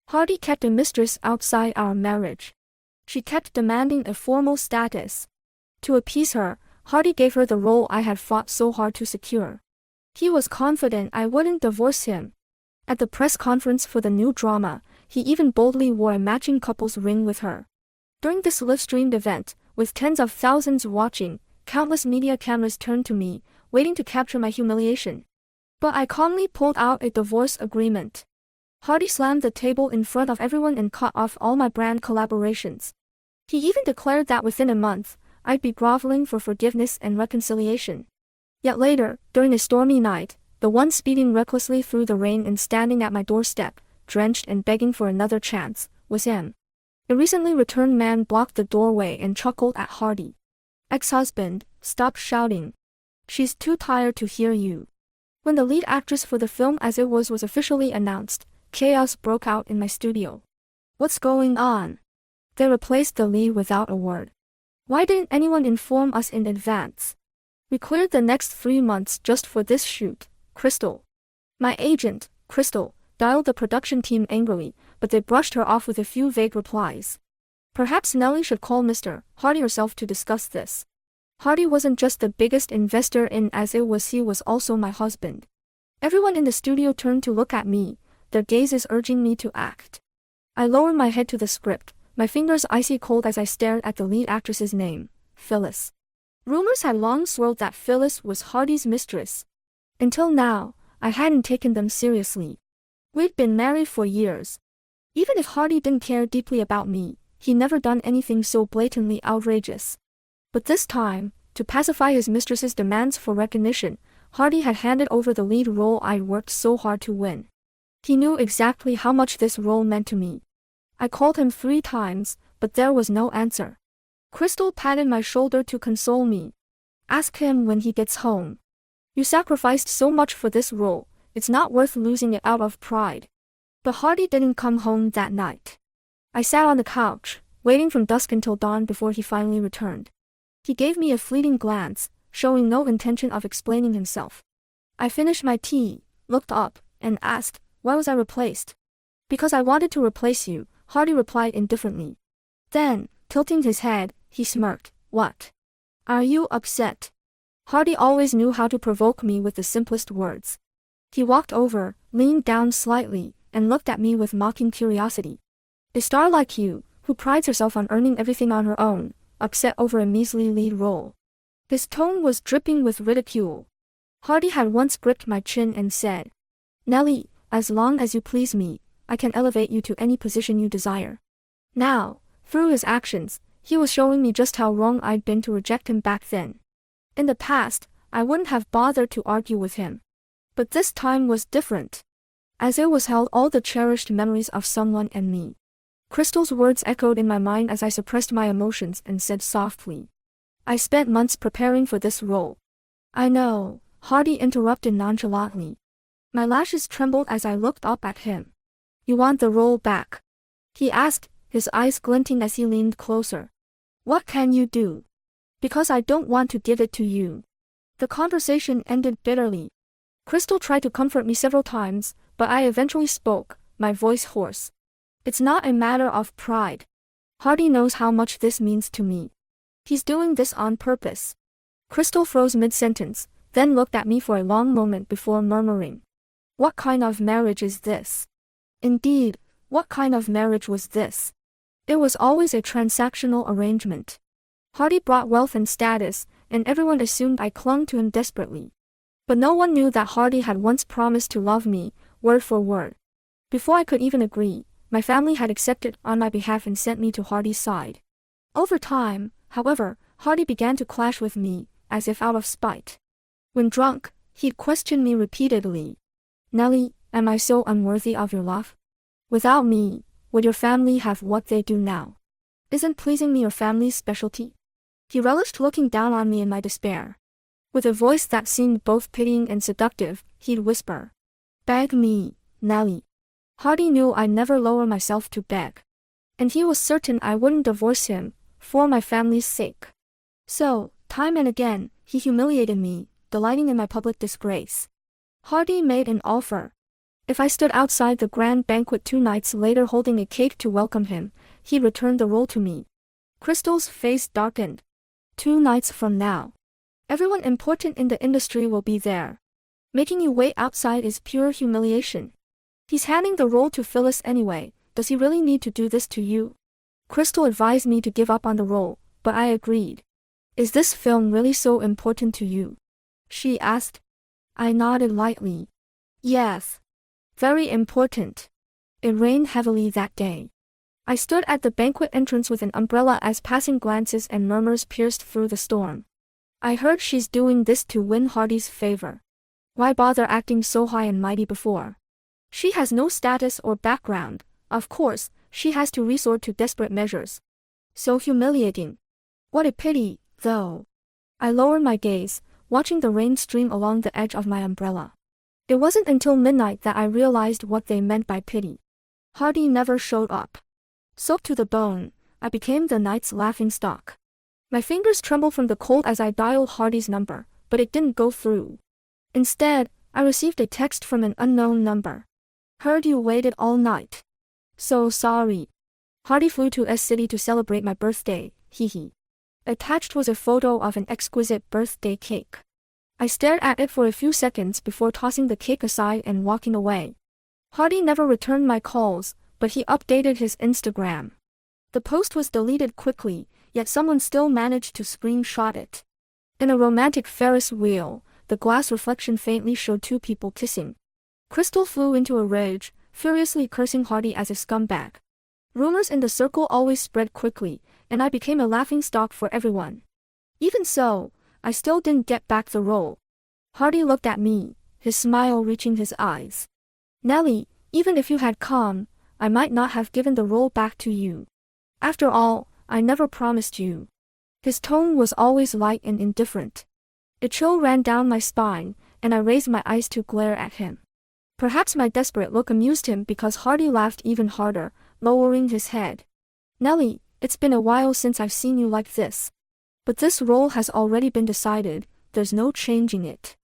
Hardy kept a mistress outside our marriage. She kept demanding a formal status. To appease her, Hardy gave her the role I had fought so hard to secure. He was confident I wouldn't divorce him. At the press conference for the new drama, he even boldly wore a matching couple's ring with her. During this live-streamed event, with tens of thousands watching, countless media cameras turned to me, waiting to capture my humiliation. But I calmly pulled out a divorce agreement. Hardy slammed the table in front of everyone and cut off all my brand collaborations. He even declared that within a month, I'd be groveling for forgiveness and reconciliation. Yet later, during a stormy night, the one speeding recklessly through the rain and standing at my doorstep, drenched and begging for another chance, was him. A recently returned man blocked the doorway and chuckled at Hardy. "Ex-husband, stop shouting. She's too tired to hear you." When the lead actress for the film As It Was officially announced, chaos broke out in my studio. "What's going on?" They replaced the lead without a word. Why didn't anyone inform us in advance? We cleared the next 3 months just for this shoot, Crystal. My agent, Crystal, dialed the production team angrily, but they brushed her off with a few vague replies. Perhaps Nellie should call Mr. Hardy herself to discuss this. Hardy wasn't just the biggest investor in As It Was, he was also my husband. Everyone in the studio turned to look at me, their gazes urging me to act. I lowered my head to the script, my fingers icy cold as I stared at the lead actress's name, Phyllis. Rumors had long swirled that Phyllis was Hardy's mistress. Until now, I hadn't taken them seriously. We'd been married for years. Even if Hardy didn't care deeply about me, he'd never done anything so blatantly outrageous. But this time, to pacify his mistress's demands for recognition, Hardy had handed over the lead role I'd worked so hard to win. He knew exactly how much this role meant to me. I called him 3 times, but there was no answer. Crystal patted my shoulder to console me. "Ask him when he gets home. You sacrificed so much for this role, it's not worth losing it out of pride." But Hardy didn't come home that night. I sat on the couch, waiting from dusk until dawn before he finally returned. He gave me a fleeting glance, showing no intention of explaining himself. I finished my tea, looked up, and asked, "Why was I replaced?" "Because I wanted to replace you," Hardy replied indifferently. Then, tilting his head, he smirked. "What? Are you upset?" Hardy always knew how to provoke me with the simplest words. He walked over, leaned down slightly, and looked at me with mocking curiosity. "A star like you, who prides herself on earning everything on her own, upset over a measly lead role." His tone was dripping with ridicule. Hardy had once gripped my chin and said, "Nellie, as long as you please me, I can elevate you to any position you desire." Now, through his actions, he was showing me just how wrong I'd been to reject him back then. In the past, I wouldn't have bothered to argue with him. But this time was different. As It Was held all the cherished memories of someone and me. Crystal's words echoed in my mind as I suppressed my emotions and said softly, "I spent months preparing for this role." "I know," Hardy interrupted nonchalantly. My lashes trembled as I looked up at him. "You want the role back?" he asked, his eyes glinting as he leaned closer. "What can you do?" "Because I don't want to give it to you." The conversation ended bitterly. Crystal tried to comfort me several times, but I eventually spoke, my voice hoarse. "It's not a matter of pride. Hardy knows how much this means to me. He's doing this on purpose." Crystal froze mid-sentence, then looked at me for a long moment before murmuring, "What kind of marriage is this?" Indeed, what kind of marriage was this? It was always a transactional arrangement. Hardy brought wealth and status, and everyone assumed I clung to him desperately. But no one knew that Hardy had once promised to love me, word for word. Before I could even agree, my family had accepted on my behalf and sent me to Hardy's side. Over time, however, Hardy began to clash with me, as if out of spite. When drunk, he'd question me repeatedly. "Nellie, am I so unworthy of your love? Without me, would your family have what they do now? Isn't pleasing me your family's specialty?" He relished looking down on me in my despair. With a voice that seemed both pitying and seductive, he'd whisper, "Beg me, Nellie." Hardy knew I'd never lower myself to beg. And he was certain I wouldn't divorce him, for my family's sake. So, time and again, he humiliated me, delighting in my public disgrace. Hardy made an offer. If I stood outside the grand banquet 2 nights later holding a cake to welcome him, he returned the role to me. Crystal's face darkened. 2 nights from now. Everyone important in the industry will be there. Making you wait outside is pure humiliation. He's handing the role to Phyllis anyway. Does he really need to do this to you? Crystal advised me to give up on the role, but I agreed. Is this film really so important to you? She asked. I nodded lightly. Yes. Very important. It rained heavily that day. I stood at the banquet entrance with an umbrella as passing glances and murmurs pierced through the storm. I heard she's doing this to win Hardy's favor. Why bother acting so high and mighty before? She has no status or background. Of course, she has to resort to desperate measures. So humiliating. What a pity, though. I lowered my gaze, watching the rain stream along the edge of my umbrella. It wasn't until midnight that I realized what they meant by pity. Hardy never showed up. Soaked to the bone, I became the night's laughingstock. My fingers trembled from the cold as I dialed Hardy's number, but it didn't go through. Instead, I received a text from an unknown number. Heard you waited all night. So sorry. Hardy flew to S-City to celebrate my birthday, hee. Attached was a photo of an exquisite birthday cake. I stared at it for a few seconds before tossing the cake aside and walking away. Hardy never returned my calls, but he updated his Instagram. The post was deleted quickly, yet someone still managed to screenshot it. In a romantic Ferris wheel, the glass reflection faintly showed 2 people kissing. Crystal flew into a rage, furiously cursing Hardy as a scumbag. Rumors in the circle always spread quickly, and I became a laughingstock for everyone. Even so, I still didn't get back the role. Hardy looked at me, his smile reaching his eyes. Nellie, even if you had come, I might not have given the role back to you. After all, I never promised you. His tone was always light and indifferent. A chill ran down my spine, and I raised my eyes to glare at him. Perhaps my desperate look amused him because Hardy laughed even harder, lowering his head. Nellie, it's been a while since I've seen you like this. But this role has already been decided, there's no changing it.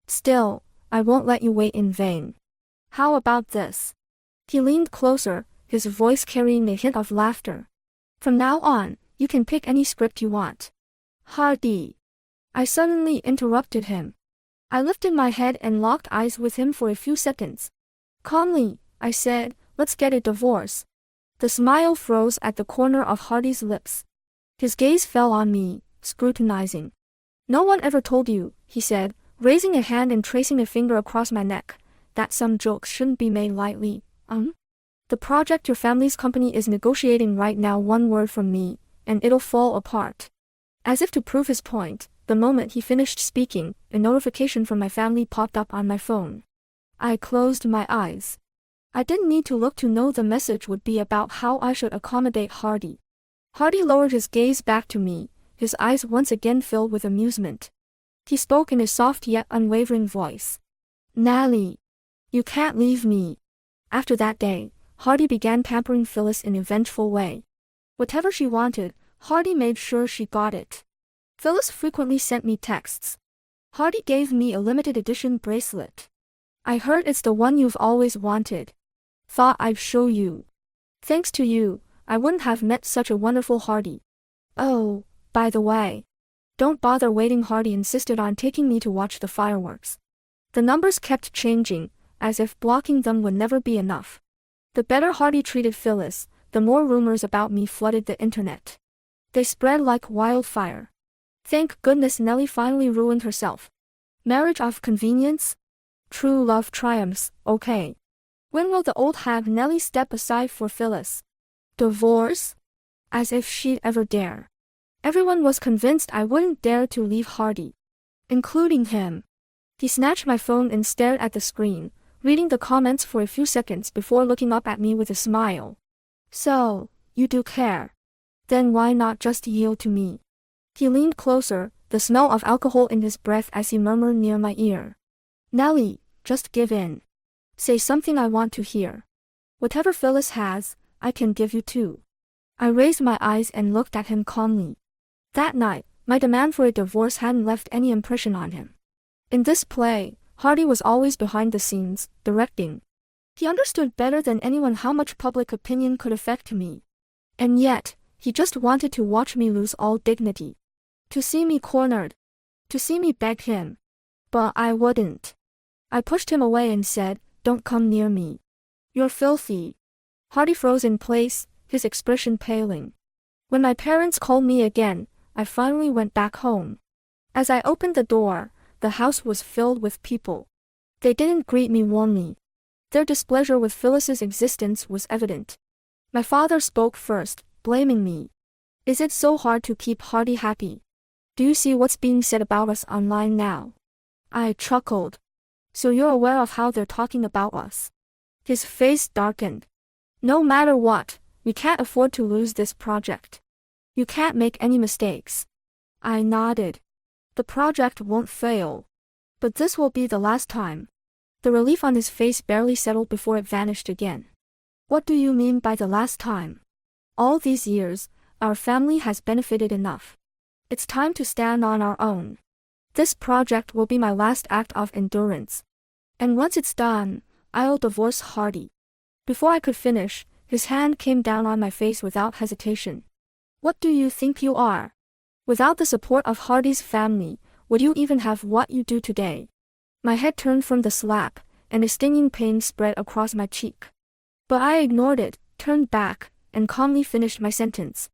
Still, I won't let you wait in vain. How about this? He leaned closer, his voice carrying a hint of laughter. From now on, you can pick any script you want. Hardy. I suddenly interrupted him. I lifted my head and locked eyes with him for a few seconds. Calmly, I said, let's get a divorce. The smile froze at the corner of Hardy's lips. His gaze fell on me, scrutinizing. No one ever told you, he said, raising a hand and tracing a finger across my neck, that some jokes shouldn't be made lightly, The project your family's company is negotiating right now, one word from me, and it'll fall apart. As if to prove his point, the moment he finished speaking, a notification from my family popped up on my phone. I closed my eyes. I didn't need to look to know the message would be about how I should accommodate Hardy. Hardy lowered his gaze back to me, his eyes once again filled with amusement. He spoke in a soft yet unwavering voice. Nellie, you can't leave me. After that day, Hardy began pampering Phyllis in a vengeful way. Whatever she wanted, Hardy made sure she got it. Phyllis frequently sent me texts. Hardy gave me a limited edition bracelet. I heard it's the one you've always wanted. Thought I'd show you. Thanks to you, I wouldn't have met such a wonderful Hardy. Oh, by the way. Don't bother waiting. Hardy insisted on taking me to watch the fireworks. The numbers kept changing, as if blocking them would never be enough. The better Hardy treated Phyllis, the more rumors about me flooded the internet. They spread like wildfire. Thank goodness Nellie finally ruined herself. Marriage of convenience? True love triumphs, okay. When will the old hag Nellie step aside for Phyllis? Divorce? As if she'd ever dare. Everyone was convinced I wouldn't dare to leave Hardy. Including him. He snatched my phone and stared at the screen, reading the comments for a few seconds before looking up at me with a smile. So, you do care. Then why not just yield to me? He leaned closer, the smell of alcohol in his breath as he murmured near my ear. Nellie, just give in. Say something I want to hear. Whatever Phyllis has, I can give you too. I raised my eyes and looked at him calmly. That night, my demand for a divorce hadn't left any impression on him. In this play, Hardy was always behind the scenes, directing. He understood better than anyone how much public opinion could affect me. And yet, he just wanted to watch me lose all dignity. To see me cornered. To see me beg him. But I wouldn't. I pushed him away and said, "Don't come near me. You're filthy." Hardy froze in place, his expression paling. When my parents called me again, I finally went back home. As I opened the door, the house was filled with people. They didn't greet me warmly. Their displeasure with Phyllis's existence was evident. My father spoke first, blaming me. "Is it so hard to keep Hardy happy? Do you see what's being said about us online now?" I chuckled. "So you're aware of how they're talking about us?" His face darkened. "No matter what, we can't afford to lose this project. You can't make any mistakes." I nodded. "The project won't fail. But this will be the last time." The relief on his face barely settled before it vanished again. "What do you mean by the last time?" "All these years, our family has benefited enough. It's time to stand on our own. This project will be my last act of endurance. And once it's done, I'll divorce Hardy." Before I could finish, his hand came down on my face without hesitation. "What do you think you are? Without the support of Hardy's family, would you even have what you do today?" My head turned from the slap, and a stinging pain spread across my cheek. But I ignored it, turned back, and calmly finished my sentence.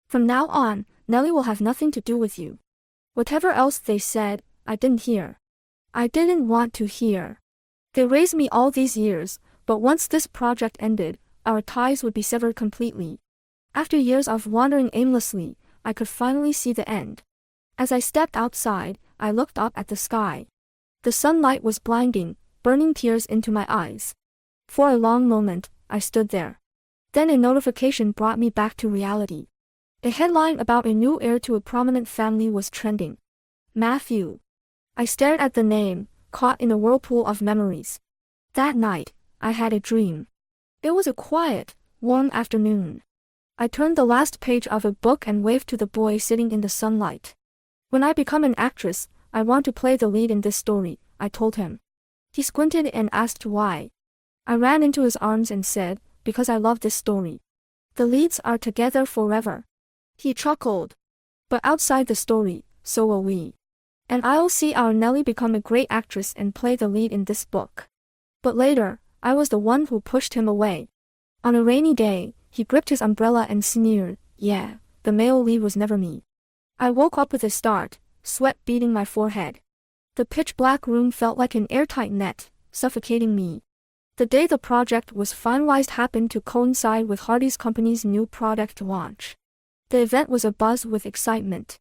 "From now on, Nellie will have nothing to do with you." Whatever else they said, I didn't hear. I didn't want to hear. They raised me all these years, but once this project ended, our ties would be severed completely. After years of wandering aimlessly, I could finally see the end. As I stepped outside, I looked up at the sky. The sunlight was blinding, burning tears into my eyes. For a long moment, I stood there. Then a notification brought me back to reality. A headline about a new heir to a prominent family was trending. Matthew. I stared at the name, caught in a whirlpool of memories. That night, I had a dream. It was a quiet, warm afternoon. I turned the last page of a book and waved to the boy sitting in the sunlight. "When I become an actress, I want to play the lead in this story," I told him. He squinted and asked why. I ran into his arms and said, "Because I love this story. The leads are together forever." He chuckled. "But outside the story, so will we. And I'll see our Nellie become a great actress and play the lead in this book." But later, I was the one who pushed him away. On a rainy day, he gripped his umbrella and sneered, "Yeah, the male lead was never me." I woke up with a start, sweat beading my forehead. The pitch-black room felt like an airtight net, suffocating me. The day the project was finalized happened to coincide with Hardy's company's new product launch. The event was abuzz with excitement.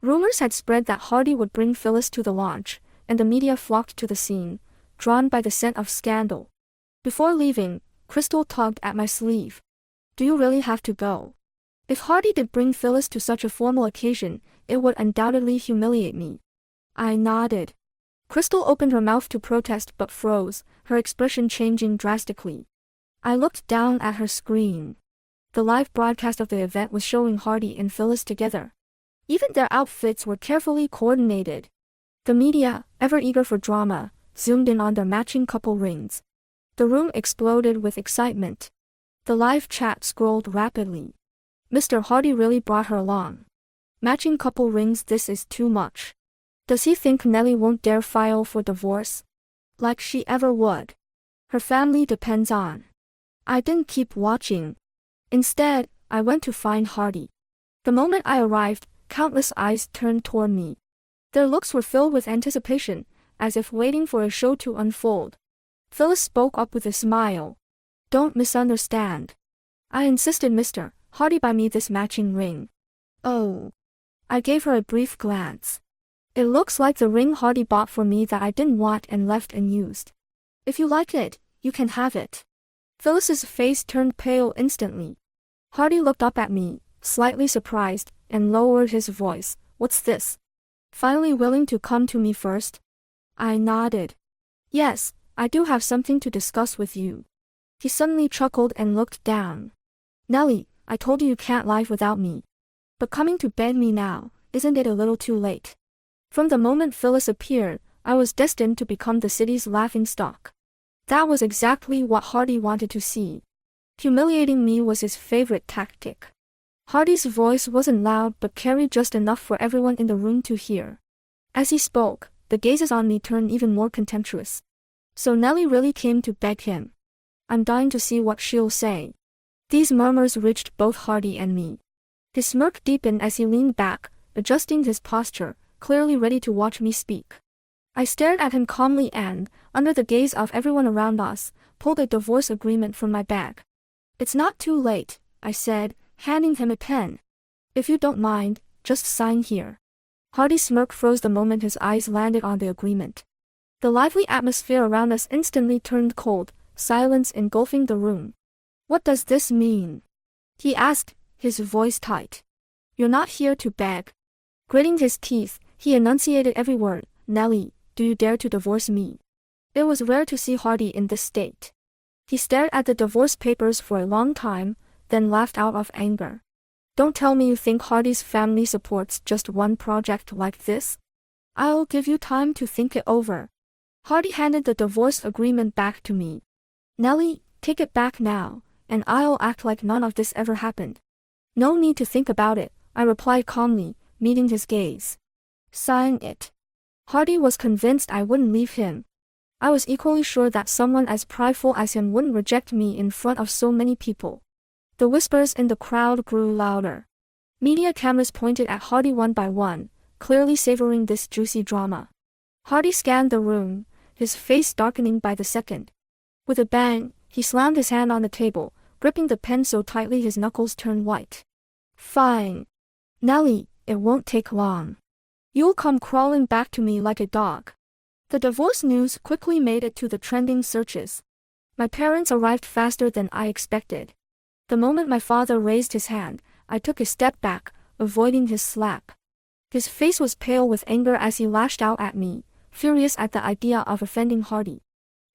Rumors had spread that Hardy would bring Phyllis to the launch, and the media flocked to the scene, drawn by the scent of scandal. Before leaving, Crystal tugged at my sleeve. "Do you really have to go? If Hardy did bring Phyllis to such a formal occasion, it would undoubtedly humiliate me." I nodded. Crystal opened her mouth to protest but froze, her expression changing drastically. I looked down at her screen. The live broadcast of the event was showing Hardy and Phyllis together. Even their outfits were carefully coordinated. The media, ever eager for drama, zoomed in on their matching couple rings. The room exploded with excitement. The live chat scrolled rapidly. "Mr. Hardy really brought her along. Matching couple rings, this is too much. Does he think Nellie won't dare file for divorce? Like she ever would. Her family depends on." I didn't keep watching. Instead, I went to find Hardy. The moment I arrived, countless eyes turned toward me. Their looks were filled with anticipation, as if waiting for a show to unfold. Phyllis spoke up with a smile. "Don't misunderstand. I insisted Mr. Hardy buy me this matching ring." "Oh." I gave her a brief glance. "It looks like the ring Hardy bought for me that I didn't want and left unused. If you like it, you can have it." Phyllis's face turned pale instantly. Hardy looked up at me, slightly surprised, and lowered his voice. "What's this? Finally willing to come to me first?" I nodded. "Yes, I do have something to discuss with you." He suddenly chuckled and looked down. "Nellie, I told you you can't live without me. But coming to beg me now, isn't it a little too late?" From the moment Phyllis appeared, I was destined to become the city's laughingstock. That was exactly what Hardy wanted to see. Humiliating me was his favorite tactic. Hardy's voice wasn't loud but carried just enough for everyone in the room to hear. As he spoke, the gazes on me turned even more contemptuous. So Nellie really came to beg him. I'm dying to see what she'll say. These murmurs reached both Hardy and me. His smirk deepened as he leaned back, adjusting his posture, clearly ready to watch me speak. I stared at him calmly and, under the gaze of everyone around us, pulled a divorce agreement from my bag. It's not too late, I said, handing him a pen. If you don't mind, just sign here. Hardy's smirk froze the moment his eyes landed on the agreement. The lively atmosphere around us instantly turned cold, silence engulfing the room. What does this mean? He asked, his voice tight. You're not here to beg. Gritting his teeth, he enunciated every word. Nellie, do you dare to divorce me? It was rare to see Hardy in this state. He stared at the divorce papers for a long time, then laughed out of anger. Don't tell me you think Hardy's family supports just one project like this? I'll give you time to think it over. Hardy handed the divorce agreement back to me. Nellie, take it back now, and I'll act like none of this ever happened. No need to think about it, I replied calmly, meeting his gaze. Sign it. Hardy was convinced I wouldn't leave him. I was equally sure that someone as prideful as him wouldn't reject me in front of so many people. The whispers in the crowd grew louder. Media cameras pointed at Hardy one by one, clearly savoring this juicy drama. Hardy scanned the room, his face darkening by the second. With a bang, he slammed his hand on the table, gripping the pen so tightly his knuckles turned white. Fine. Nellie, it won't take long. You'll come crawling back to me like a dog. The divorce news quickly made it to the trending searches. My parents arrived faster than I expected. The moment my father raised his hand, I took a step back, avoiding his slap. His face was pale with anger as he lashed out at me, furious at the idea of offending Hardy.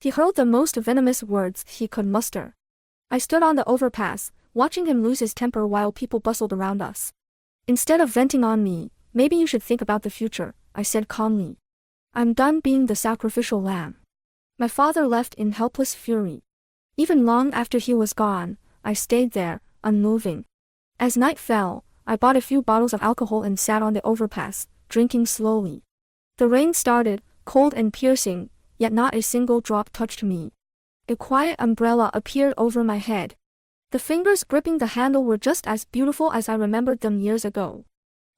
He hurled the most venomous words he could muster. I stood on the overpass, watching him lose his temper while people bustled around us. Instead of venting on me, maybe you should think about the future, I said calmly. I'm done being the sacrificial lamb. My father left in helpless fury. Even long after he was gone, I stayed there, unmoving. As night fell, I bought a few bottles of alcohol and sat on the overpass, drinking slowly. The rain started, cold and piercing, yet not a single drop touched me. A quiet umbrella appeared over my head. The fingers gripping the handle were just as beautiful as I remembered them years ago.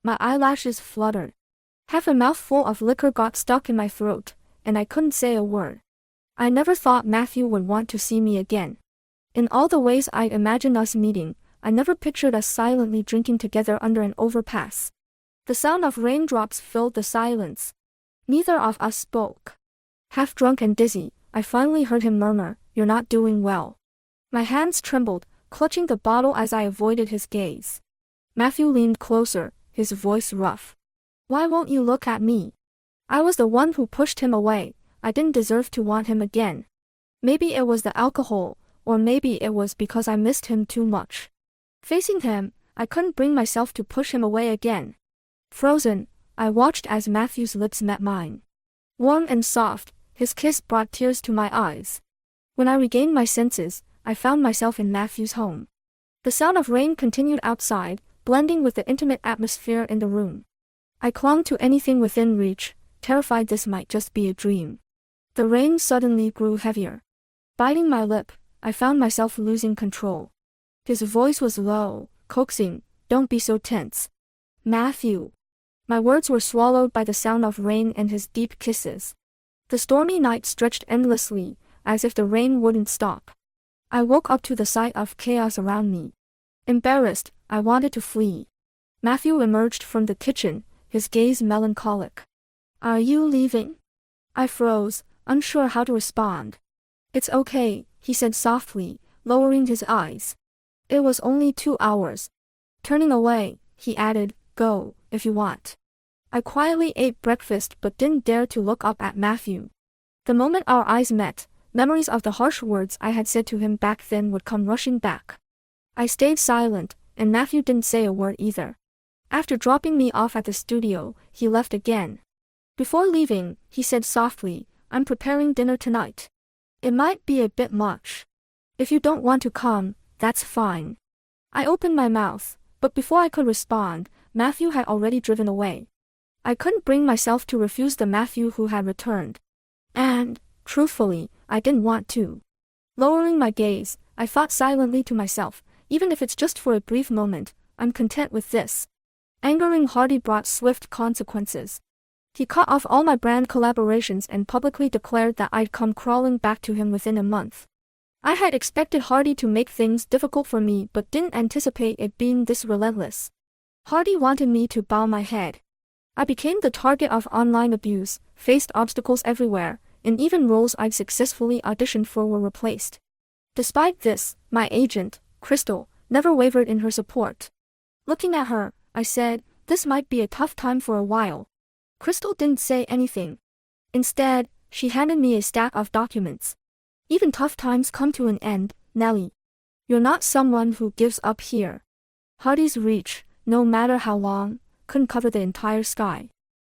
My eyelashes fluttered. Half a mouthful of liquor got stuck in my throat, and I couldn't say a word. I never thought Matthew would want to see me again. In all the ways I imagined us meeting, I never pictured us silently drinking together under an overpass. The sound of raindrops filled the silence. Neither of us spoke. Half drunk and dizzy, I finally heard him murmur, "You're not doing well." My hands trembled, clutching the bottle as I avoided his gaze. Matthew leaned closer, his voice rough. Why won't you look at me? I was the one who pushed him away. I didn't deserve to want him again. Maybe it was the alcohol, or maybe it was because I missed him too much. Facing him, I couldn't bring myself to push him away again. Frozen, I watched as Matthew's lips met mine. Warm and soft, his kiss brought tears to my eyes. When I regained my senses, I found myself in Matthew's home. The sound of rain continued outside, blending with the intimate atmosphere in the room. I clung to anything within reach, terrified this might just be a dream. The rain suddenly grew heavier. Biting my lip, I found myself losing control. His voice was low, coaxing, "Don't be so tense. Matthew." My words were swallowed by the sound of rain and his deep kisses. The stormy night stretched endlessly, as if the rain wouldn't stop. I woke up to the sight of chaos around me. Embarrassed, I wanted to flee. Matthew emerged from the kitchen, his gaze melancholic. "Are you leaving?" I froze, unsure how to respond. "It's okay," he said softly, lowering his eyes. "It was only 2 hours." Turning away, he added, "Go, if you want." I quietly ate breakfast but didn't dare to look up at Matthew. The moment our eyes met, memories of the harsh words I had said to him back then would come rushing back. I stayed silent, and Matthew didn't say a word either. After dropping me off at the studio, he left again. Before leaving, he said softly, "I'm preparing dinner tonight. It might be a bit much. If you don't want to come, that's fine. I opened my mouth, but before I could respond, Matthew had already driven away. I couldn't bring myself to refuse the Matthew who had returned. And, truthfully, I didn't want to. Lowering my gaze, I thought silently to myself, even if it's just for a brief moment, I'm content with this. Angering Hardy brought swift consequences. He cut off all my brand collaborations and publicly declared that I'd come crawling back to him within a month. I had expected Hardy to make things difficult for me but didn't anticipate it being this relentless. Hardy wanted me to bow my head. I became the target of online abuse, faced obstacles everywhere, and even roles I'd successfully auditioned for were replaced. Despite this, my agent, Crystal, never wavered in her support. Looking at her, I said, "This might be a tough time for a while." Crystal didn't say anything. Instead, she handed me a stack of documents. "Even tough times come to an end, Nellie. You're not someone who gives up here." Hardy's reach, no matter how long, couldn't cover the entire sky.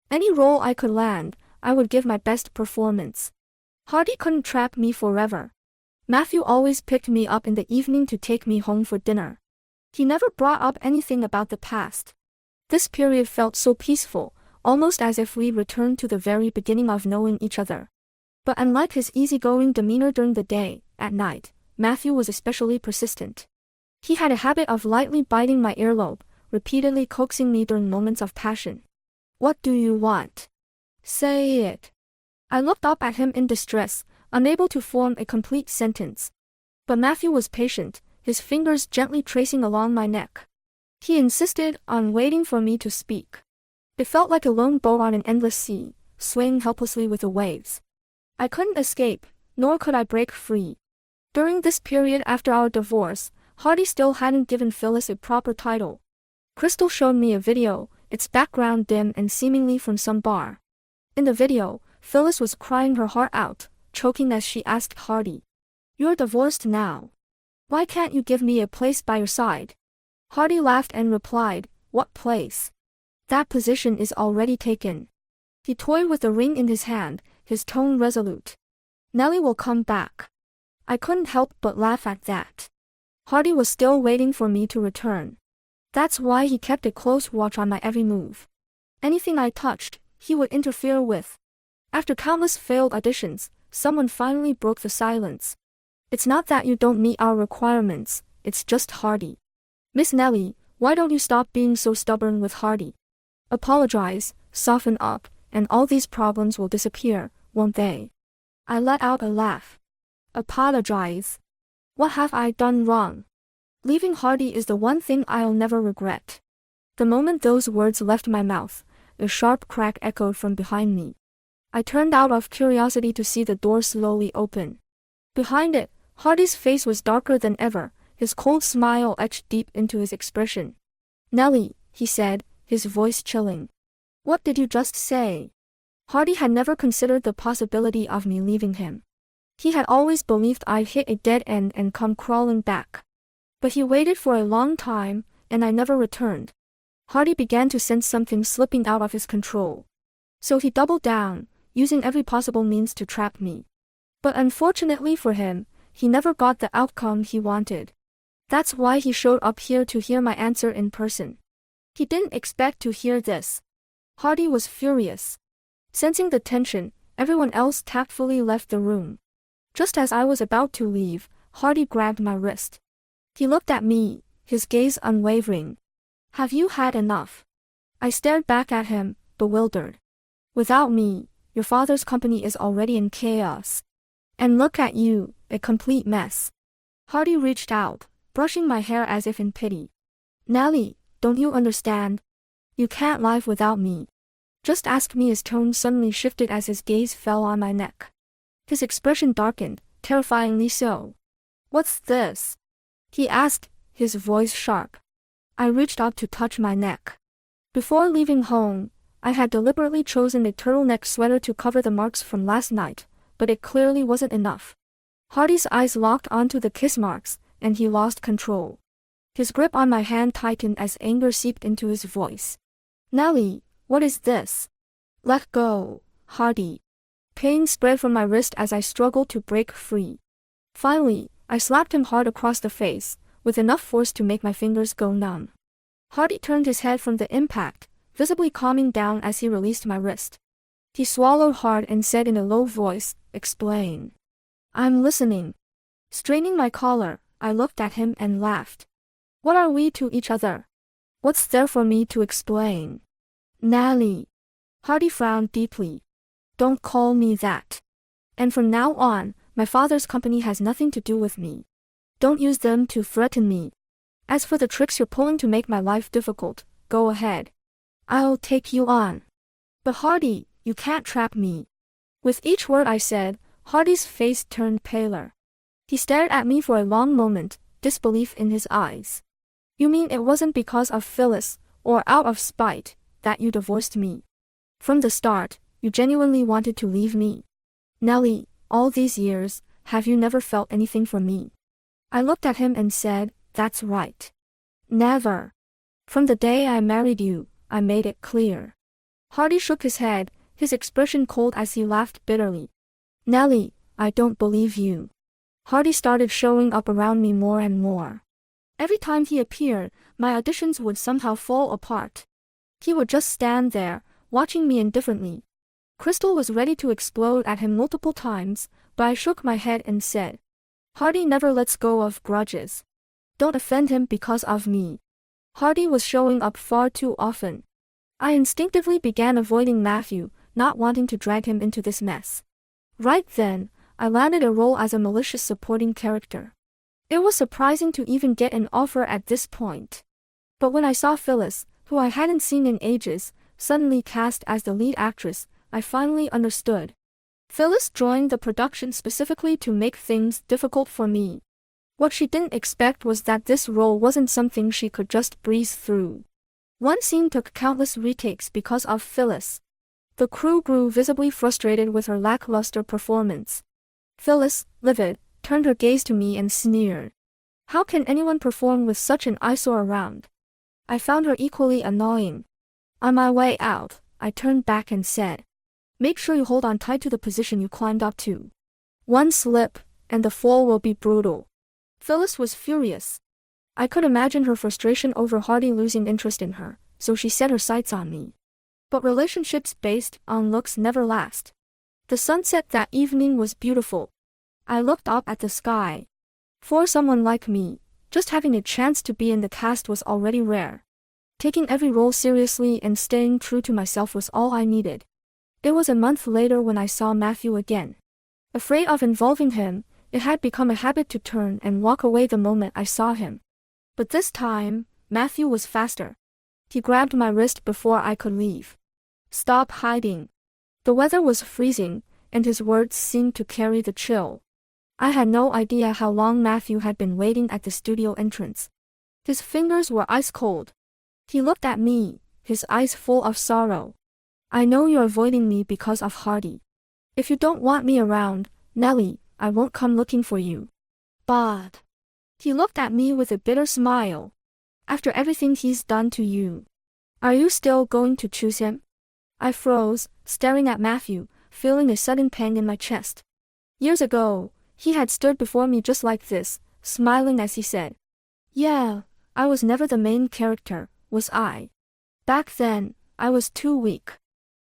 Any role I could land, I would give my best performance. Hardy couldn't trap me forever. Matthew always picked me up in the evening to take me home for dinner. He never brought up anything about the past. This period felt so peaceful, almost as if we returned to the very beginning of knowing each other. But unlike his easygoing demeanor during the day, at night, Matthew was especially persistent. He had a habit of lightly biting my earlobe, repeatedly coaxing me during moments of passion. "What do you want? Say it." I looked up at him in distress, unable to form a complete sentence. But Matthew was patient, his fingers gently tracing along my neck. He insisted on waiting for me to speak. It felt like a lone boat on an endless sea, swaying helplessly with the waves. I couldn't escape, nor could I break free. During this period after our divorce, Hardy still hadn't given Phyllis a proper title. Crystal showed me a video, its background dim and seemingly from some bar. In the video, Phyllis was crying her heart out, choking as she asked Hardy, "You're divorced now. Why can't you give me a place by your side?" Hardy laughed and replied, "What place? That position is already taken." He toyed with the ring in his hand, his tone resolute. "Nellie will come back." I couldn't help but laugh at that. Hardy was still waiting for me to return. That's why he kept a close watch on my every move. Anything I touched, he would interfere with. After countless failed auditions, someone finally broke the silence. "It's not that you don't meet our requirements, it's just Hardy. Miss Nellie, why don't you stop being so stubborn with Hardy? Apologize, soften up, and all these problems will disappear, won't they?" I let out a laugh. Apologize? What have I done wrong? Leaving Hardy is the one thing I'll never regret. The moment those words left my mouth, a sharp crack echoed from behind me. I turned out of curiosity to see the door slowly open. Behind it, Hardy's face was darker than ever, his cold smile etched deep into his expression. "Nellie," he said, his voice chilling. "What did you just say?" Hardy had never considered the possibility of me leaving him. He had always believed I'd hit a dead end and come crawling back. But he waited for a long time, and I never returned. Hardy began to sense something slipping out of his control. So he doubled down, using every possible means to trap me. But unfortunately for him, he never got the outcome he wanted. That's why he showed up here to hear my answer in person. He didn't expect to hear this. Hardy was furious. Sensing the tension, everyone else tactfully left the room. Just as I was about to leave, Hardy grabbed my wrist. He looked at me, his gaze unwavering. "Have you had enough?" I stared back at him, bewildered. "Without me, your father's company is already in chaos. And look at you, a complete mess." Hardy reached out, brushing my hair as if in pity. "Nellie, don't you understand? You can't live without me. Just ask me." His tone suddenly shifted as his gaze fell on my neck. His expression darkened, terrifyingly so. "What's this?" he asked, his voice sharp. I reached out to touch my neck. Before leaving home, I had deliberately chosen a turtleneck sweater to cover the marks from last night, but it clearly wasn't enough. Hardy's eyes locked onto the kiss marks, and he lost control. His grip on my hand tightened as anger seeped into his voice. "Nellie, what is this? Let go, Hardy." Pain spread from my wrist as I struggled to break free. Finally, I slapped him hard across the face, with enough force to make my fingers go numb. Hardy turned his head from the impact, visibly calming down as he released my wrist. He swallowed hard and said in a low voice, "Explain." "I'm listening." Straining my collar, I looked at him and laughed. "What are we to each other? What's there for me to explain?" "Nellie." Hardy frowned deeply. "Don't call me that. And from now on, my father's company has nothing to do with me. Don't use them to threaten me. As for the tricks you're pulling to make my life difficult, go ahead. I'll take you on. But Hardy, you can't trap me." With each word I said, Hardy's face turned paler. He stared at me for a long moment, disbelief in his eyes. "You mean it wasn't because of Phyllis, or out of spite, that you divorced me? From the start, you genuinely wanted to leave me? Nellie, all these years, have you never felt anything for me?" I looked at him and said, "That's right. Never. From the day I married you, I made it clear." Hardy shook his head, his expression cold as he laughed bitterly. "Nellie, I don't believe you." Hardy started showing up around me more and more. Every time he appeared, my auditions would somehow fall apart. He would just stand there, watching me indifferently. Crystal was ready to explode at him multiple times, but I shook my head and said, "Hardy never lets go of grudges. Don't offend him because of me." Hardy was showing up far too often. I instinctively began avoiding Matthew, not wanting to drag him into this mess. Right then, I landed a role as a malicious supporting character. It was surprising to even get an offer at this point. But when I saw Phyllis, who I hadn't seen in ages, suddenly cast as the lead actress, I finally understood. Phyllis joined the production specifically to make things difficult for me. What she didn't expect was that this role wasn't something she could just breeze through. One scene took countless retakes because of Phyllis. The crew grew visibly frustrated with her lackluster performance. Phyllis, livid, turned her gaze to me and sneered. "How can anyone perform with such an eyesore around?" I found her equally annoying. On my way out, I turned back and said, "Make sure you hold on tight to the position you climbed up to. One slip, and the fall will be brutal." Phyllis was furious. I could imagine her frustration over Hardy losing interest in her, so she set her sights on me. But relationships based on looks never last. The sunset that evening was beautiful. I looked up at the sky. For someone like me, just having a chance to be in the cast was already rare. Taking every role seriously and staying true to myself was all I needed. It was a month later when I saw Matthew again. Afraid of involving him, it had become a habit to turn and walk away the moment I saw him. But this time, Matthew was faster. He grabbed my wrist before I could leave. "Stop hiding." The weather was freezing, and his words seemed to carry the chill. I had no idea how long Matthew had been waiting at the studio entrance. His fingers were ice cold. He looked at me, his eyes full of sorrow. "I know you're avoiding me because of Hardy. If you don't want me around, Nellie, I won't come looking for you." "But..." He looked at me with a bitter smile. "After everything he's done to you, are you still going to choose him?" I froze, staring at Matthew, feeling a sudden pang in my chest. Years ago, he had stood before me just like this, smiling as he said, "Yeah, I was never the main character, was I? Back then, I was too weak."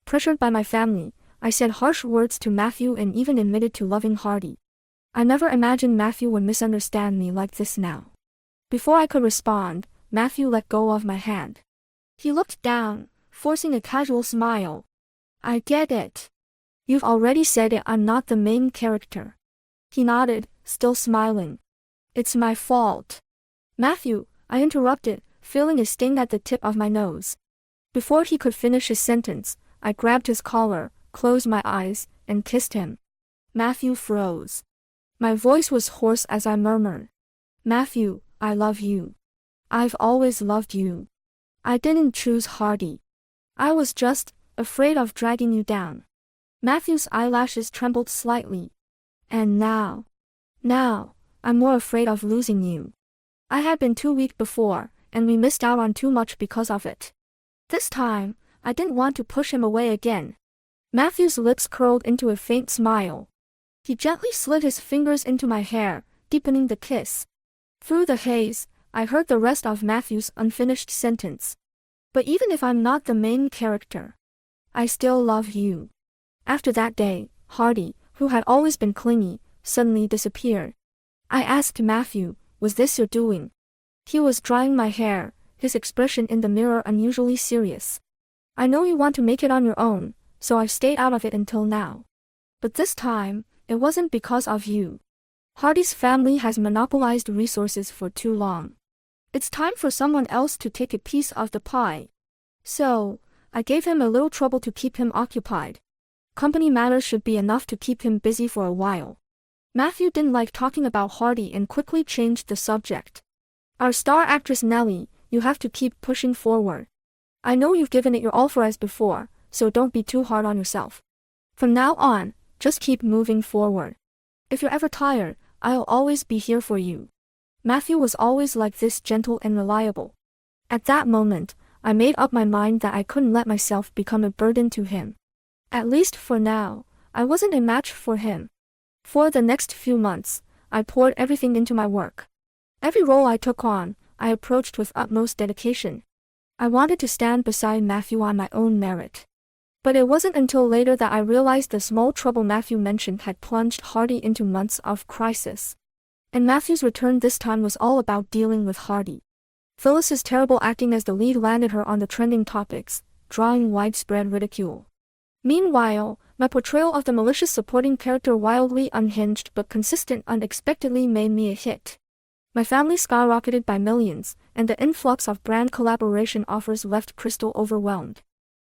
Pressured by my family, I said harsh words to Matthew and even admitted to loving Hardy. I never imagined Matthew would misunderstand me like this now. Before I could respond, Matthew let go of my hand. He looked down, forcing a casual smile. "I get it. You've already said it, I'm not the main character." He nodded, still smiling. "It's my fault." "Matthew," I interrupted, feeling a sting at the tip of my nose. Before he could finish his sentence, I grabbed his collar, closed my eyes, and kissed him. Matthew froze. My voice was hoarse as I murmured, "Matthew, I love you. I've always loved you. I didn't choose Hardy. I was just afraid of dragging you down." Matthew's eyelashes trembled slightly. "And now, I'm more afraid of losing you. I had been too weak before, and we missed out on too much because of it. This time, I didn't want to push him away again." Matthew's lips curled into a faint smile. He gently slid his fingers into my hair, deepening the kiss. Through the haze, I heard the rest of Matthew's unfinished sentence. But even if I'm not the main character, I still love you. After that day, Hardy, who had always been clingy, suddenly disappeared. I asked Matthew, was this your doing? He was drying my hair, his expression in the mirror unusually serious. I know you want to make it on your own, so I've stayed out of it until now. But this time, it wasn't because of you. Hardy's family has monopolized resources for too long. It's time for someone else to take a piece of the pie. So, I gave him a little trouble to keep him occupied. Company matters should be enough to keep him busy for a while. Matthew didn't like talking about Hardy and quickly changed the subject. Our star actress Nellie, you have to keep pushing forward. I know you've given it your all for us before, so don't be too hard on yourself. From now on, just keep moving forward. If you're ever tired, I'll always be here for you. Matthew was always like this, gentle and reliable. At that moment, I made up my mind that I couldn't let myself become a burden to him. At least for now, I wasn't a match for him. For the next few months, I poured everything into my work. Every role I took on, I approached with utmost dedication. I wanted to stand beside Matthew on my own merit. But it wasn't until later that I realized the small trouble Matthew mentioned had plunged Hardy into months of crisis. And Matthew's return this time was all about dealing with Hardy. Phyllis's terrible acting as the lead landed her on the trending topics, drawing widespread ridicule. Meanwhile, my portrayal of the malicious supporting character, wildly unhinged but consistent, unexpectedly made me a hit. My family skyrocketed by millions, and the influx of brand collaboration offers left Crystal overwhelmed.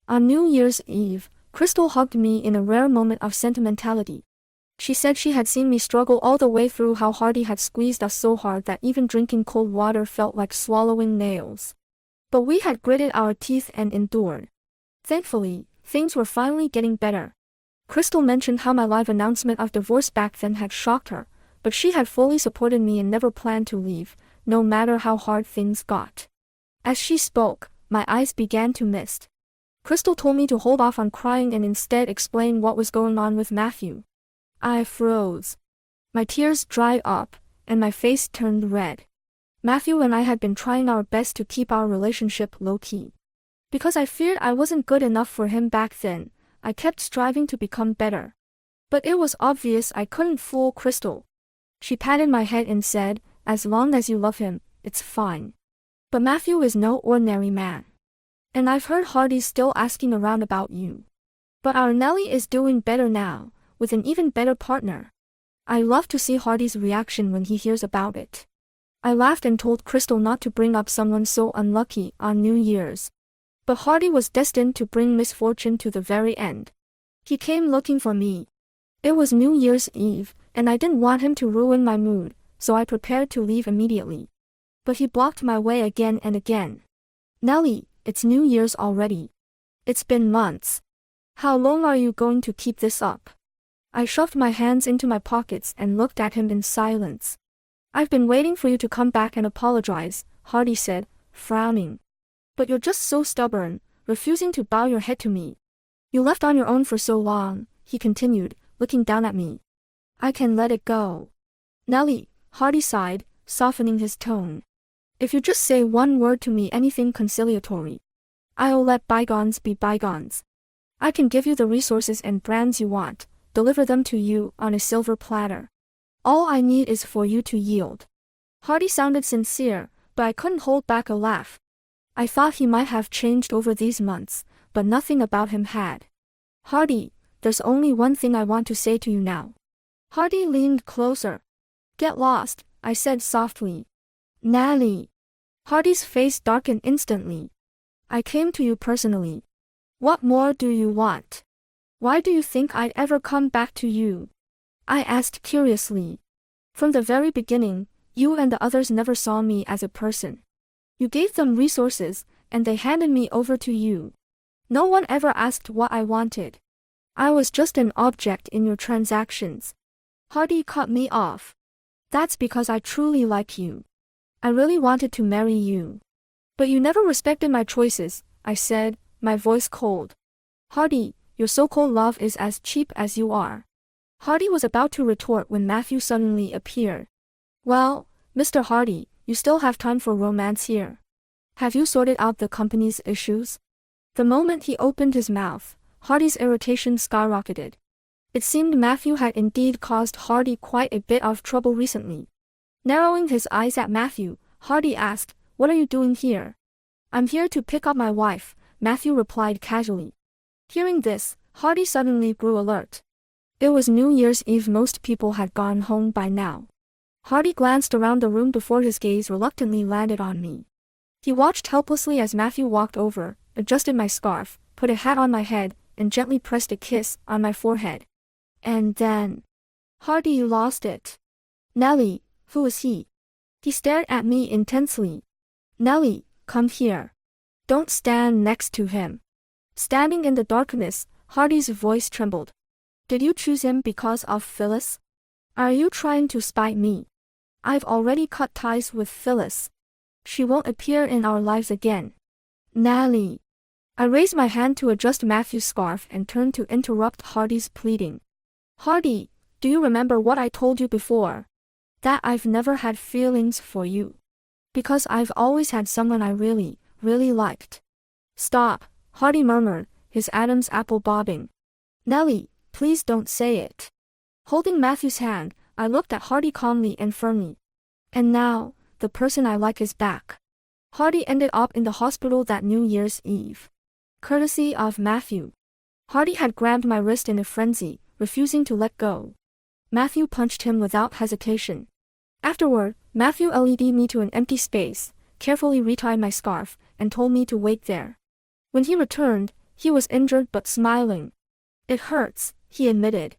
On New Year's Eve, Crystal hugged me in a rare moment of sentimentality. She said she had seen me struggle all the way through, how Hardy had squeezed us so hard that even drinking cold water felt like swallowing nails. But we had gritted our teeth and endured. Thankfully, things were finally getting better. Crystal mentioned how my live announcement of divorce back then had shocked her, but she had fully supported me and never planned to leave, no matter how hard things got. As she spoke, my eyes began to mist. Crystal told me to hold off on crying and instead explain what was going on with Matthew. I froze. My tears dried up, and my face turned red. Matthew and I had been trying our best to keep our relationship low-key. Because I feared I wasn't good enough for him back then, I kept striving to become better. But it was obvious I couldn't fool Crystal. She patted my head and said, as long as you love him, it's fine. But Matthew is no ordinary man. And I've heard Hardy's still asking around about you. But our Nellie is doing better now, with an even better partner. I love to see Hardy's reaction when he hears about it. I laughed and told Crystal not to bring up someone so unlucky on New Year's. But Hardy was destined to bring misfortune to the very end. He came looking for me. It was New Year's Eve, and I didn't want him to ruin my mood, so I prepared to leave immediately. But he blocked my way again and again. Nellie, it's New Year's already. It's been months. How long are you going to keep this up? I shoved my hands into my pockets and looked at him in silence. I've been waiting for you to come back and apologize, Hardy said, frowning. But you're just so stubborn, refusing to bow your head to me. You left on your own for so long, he continued, looking down at me. I can let it go. Nellie, Hardy sighed, softening his tone. If you just say one word to me, anything conciliatory, I'll let bygones be bygones. I can give you the resources and brands you want, deliver them to you on a silver platter. All I need is for you to yield. Hardy sounded sincere, but I couldn't hold back a laugh. I thought he might have changed over these months, but nothing about him had. Hardy, there's only one thing I want to say to you now. Hardy leaned closer. Get lost, I said softly. Nellie. Hardy's face darkened instantly. I came to you personally. What more do you want? Why do you think I'd ever come back to you? I asked curiously. From the very beginning, you and the others never saw me as a person. You gave them resources, and they handed me over to you. No one ever asked what I wanted. I was just an object in your transactions. Hardy cut me off. That's because I truly like you. I really wanted to marry you. But you never respected my choices, I said, my voice cold. Hardy, Your so-called love is as cheap as you are. Hardy was about to retort when Matthew suddenly appeared. Well, Mr. Hardy, you still have time for romance here. Have you sorted out the company's issues? The moment he opened his mouth, Hardy's irritation skyrocketed. It seemed Matthew had indeed caused Hardy quite a bit of trouble recently. Narrowing his eyes at Matthew, Hardy asked, "What are you doing here?" "I'm here to pick up my wife," Matthew replied casually. Hearing this, Hardy suddenly grew alert. It was New Year's Eve. Most people had gone home by now. Hardy glanced around the room before his gaze reluctantly landed on me. He watched helplessly as Matthew walked over, adjusted my scarf, put a hat on my head, and gently pressed a kiss on my forehead. And then... Hardy lost it. "Nellie, who is he?" He stared at me intensely. "Nellie, come here. Don't stand next to him." Standing in the darkness, Hardy's voice trembled. "Did you choose him because of Phyllis? Are you trying to spite me? I've already cut ties with Phyllis. She won't appear in our lives again." "Nellie." I raised my hand to adjust Matthew's scarf and turned to interrupt Hardy's pleading. "Hardy, do you remember what I told you before? That I've never had feelings for you. Because I've always had someone I really, really liked." "Stop," Hardy murmured, his Adam's apple bobbing. "Nellie, please don't say it." Holding Matthew's hand, I looked at Hardy calmly and firmly. "And now, the person I like is back." Hardy ended up in the hospital that New Year's Eve. Courtesy of Matthew. Hardy had grabbed my wrist in a frenzy, refusing to let go. Matthew punched him without hesitation. Afterward, Matthew led me to an empty space, carefully retied my scarf, and told me to wait there. When he returned, he was injured but smiling. "It hurts," he admitted.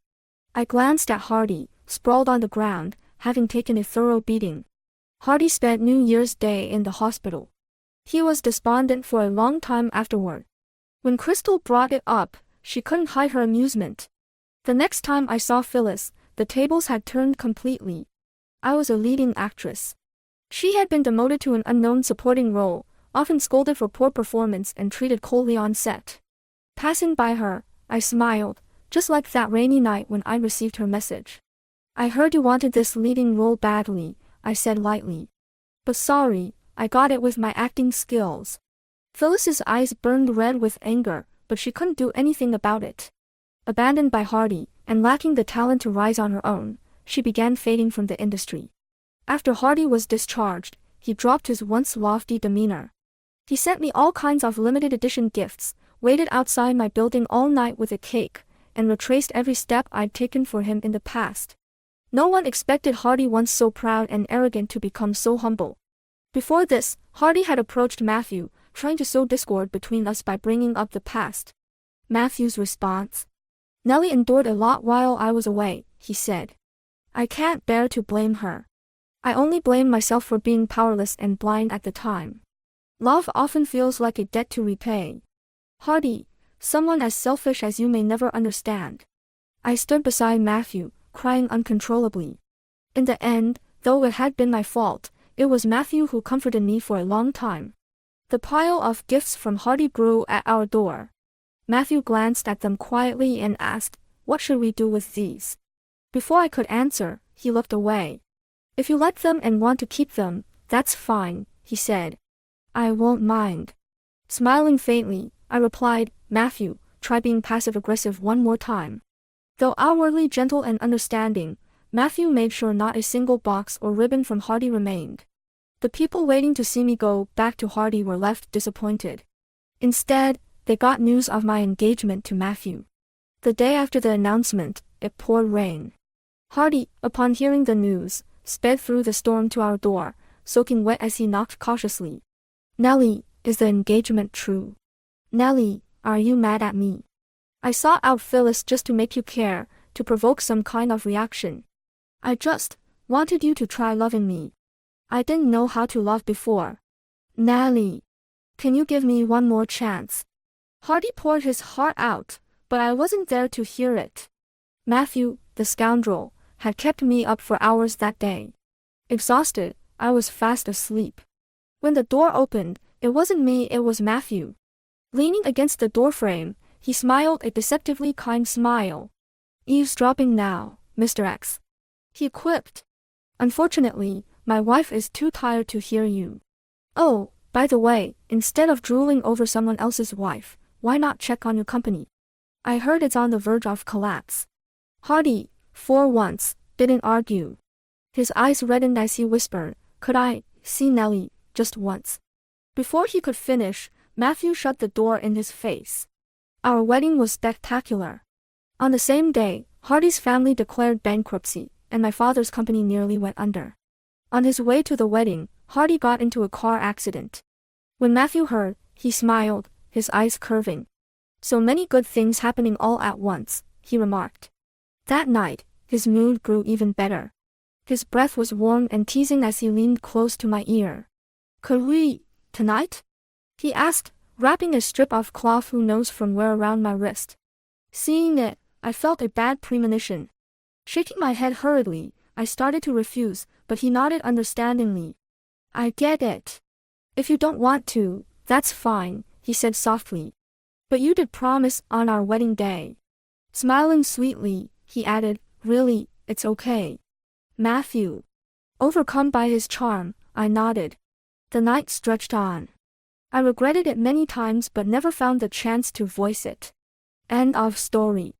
I glanced at Hardy, sprawled on the ground, having taken a thorough beating. Hardy spent New Year's Day in the hospital. He was despondent for a long time afterward. When Crystal brought it up, she couldn't hide her amusement. The next time I saw Phyllis, the tables had turned completely. I was a leading actress. She had been demoted to an unknown supporting role, often scolded for poor performance and treated coldly on set. Passing by her, I smiled, just like that rainy night when I received her message. "I heard you wanted this leading role badly," I said lightly. "But sorry, I got it with my acting skills." Phyllis's eyes burned red with anger, but she couldn't do anything about it. Abandoned by Hardy, and lacking the talent to rise on her own, she began fading from the industry. After Hardy was discharged, he dropped his once lofty demeanor. He sent me all kinds of limited edition gifts, waited outside my building all night with a cake, and retraced every step I'd taken for him in the past. No one expected Hardy, once so proud and arrogant, to become so humble. Before this, Hardy had approached Matthew, trying to sow discord between us by bringing up the past. Matthew's response: "Nellie endured a lot while I was away," he said. "I can't bear to blame her. I only blame myself for being powerless and blind at the time. Love often feels like a debt to repay. Hardy, someone as selfish as you may never understand." I stood beside Matthew, crying uncontrollably. In the end, though it had been my fault, it was Matthew who comforted me for a long time. The pile of gifts from Hardy grew at our door. Matthew glanced at them quietly and asked, "What should we do with these?" Before I could answer, he looked away. "If you like them and want to keep them, that's fine," he said. "I won't mind." Smiling faintly, I replied, "Matthew, try being passive-aggressive one more time." Though outwardly gentle and understanding, Matthew made sure not a single box or ribbon from Hardy remained. The people waiting to see me go back to Hardy were left disappointed. Instead, they got news of my engagement to Matthew. The day after the announcement, it poured rain. Hardy, upon hearing the news, sped through the storm to our door, soaking wet as he knocked cautiously. "Nellie, is the engagement true? Nellie, are you mad at me? I sought out Phyllis just to make you care, to provoke some kind of reaction. I just wanted you to try loving me. I didn't know how to love before. Nellie, can you give me one more chance?" Hardy poured his heart out, but I wasn't there to hear it. Matthew, the scoundrel, had kept me up for hours that day. Exhausted, I was fast asleep. When the door opened, it wasn't me, it was Matthew. Leaning against the doorframe, He smiled a deceptively kind smile. Eavesdropping now, Mr. X. He quipped. Unfortunately, my wife is too tired to hear you. Oh, by the way, instead of drooling over someone else's wife, why not check on your company? I heard it's on the verge of collapse. Hardy, for once, didn't argue. His eyes reddened as he whispered, could I see Nellie, just once? Before he could finish, Matthew shut the door in his face. Our wedding was spectacular. On the same day, Hardy's family declared bankruptcy, and my father's company nearly went under. On his way to the wedding, Hardy got into a car accident. When Matthew heard, he smiled, his eyes curving. So many good things happening all at once, he remarked. That night, his mood grew even better. His breath was warm and teasing as he leaned close to my ear. Could we, tonight? He asked, wrapping a strip of cloth who knows from where around my wrist. Seeing it, I felt a bad premonition. Shaking my head hurriedly, I started to refuse, but he nodded understandingly. I get it. If you don't want to, that's fine, he said softly. But you did promise on our wedding day. Smiling sweetly, he added, really, it's okay. Matthew. Overcome by his charm, I nodded. The night stretched on. I regretted it many times but never found the chance to voice it. End of story.